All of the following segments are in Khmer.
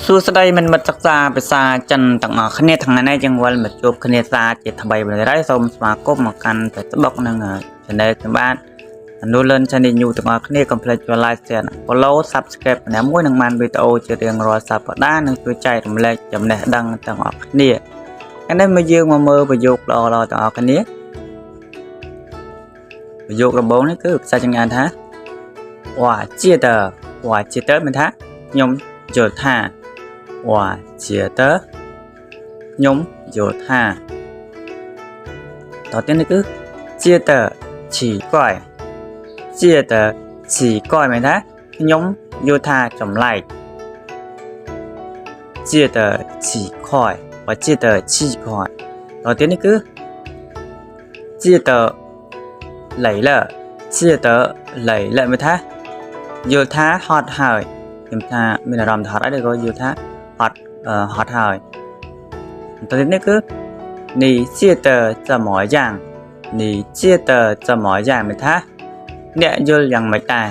សួស្តីមិនមិត្តសិក្សាភាសាចិនទាំងអស់គ្នាថ្ងៃនេះយើងវិលមកជួបគ្នាសាជាថ្មីម្ដងហើយសូមស្វាគមន៍មកកាន់ Facebook និង Channel ខ្ញុំបាទ Nulen Channel New ទាំងអស់គ្នាកុំភ្លេចចុច Like Share Follow Subscribe ម្នាក់មួយនឹងបានវីដេអូជារៀងរាល់សប្តាហ៍និងជួយចែករំលែកចំណេះដឹងទាំងអស់គ្នាថ្ងៃនេះមកយើងមកមើលប្រយោគល្អៗទាំងអស់គ្នាប្រយោគដំបូងនេះគឺភាសាចិនថា 我记得មានថាខ្ញុំយល់ថា 我觉得ខ្ញុំយល់ថាតទៅនេះគឺ觉得奇怪觉得奇怪មានថាខ្ញុំយល់ថាចម្លែក觉得奇怪我觉得奇怪តទៅនេះគឺ觉得累了觉得累了មានថាយល់ថាហត់ហើយខ្ញុំថាមានអារម្មណ៍ថាហត់ហើយក៏យល់ថាហត់ហើយតទៅនេះគឺ你觉得怎么样你觉得怎么样មានថាអ្នកយល់យ៉ាងម៉េចដែរ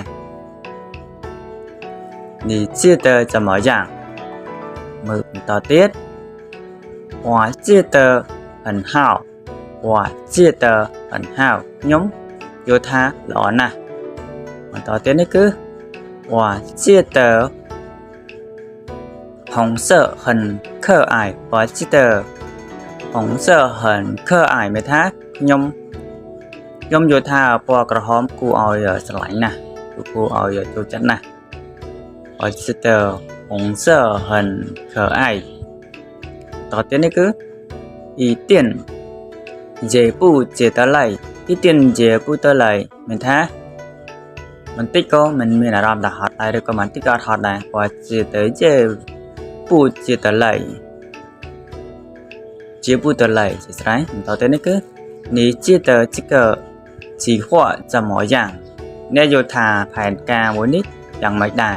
你觉得怎么样មើលបន្តទៀត我觉得很好我觉得很好ខ្ញុំយល់ថាល្អណាស់បន្តទៀតនេះគឺ我觉得红色很可爱我记得红色很可爱មានថាខ្ញុំយល់ថាពណ៌ក្រហមគួរឲ្យស្រឡាញ់ណាស់គួរឲ្យចូលចិត្តណាស់我记得红色很可爱តទៅនេះគឺ一点也不觉得累一点也不得累មានថាបន្តិចក៏មិនមានអារម្មណ៍ថាហត់ដែរឬក៏បន្តិចក៏ហត់ដែរ我觉得也不觉得累觉不得累是啥តទៅនេះគឺ你觉得这个计划怎么样អ្នកយល់ថាផែនការមួយនេះយ៉ាងម៉េចដែរ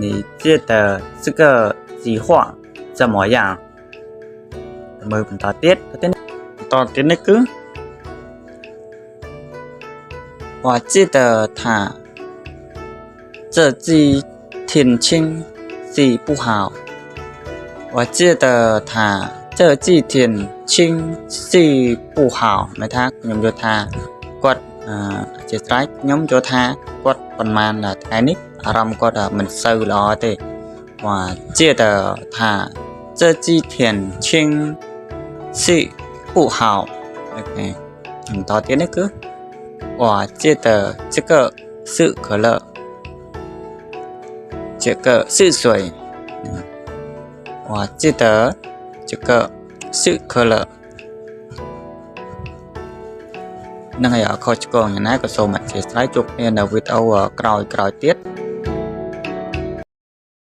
你觉得这个计划怎么样មើលបន្តទៀតនេះគឺ我记得他这几天情绪不好我记得他这几天情绪不好មានថាខ្ញុំយល់ថាគាត់ជាស្រេចខ្ញុំយល់ថាគាត់ប៉ុន្មានថ្ងៃនេះអារម្មណ៍គាត់មិនសូវល្អទេ我记得他这几天情绪不好អូខេបន្តទៀតនេះគឺ我记得这个是可乐这个是水我记得这个是可乐នឹងហើយខុសឆ្គងយ៉ាងណាក៏សូមអធិស្ឋានជួបគ្នានៅវីដេអូក្រោយទៀត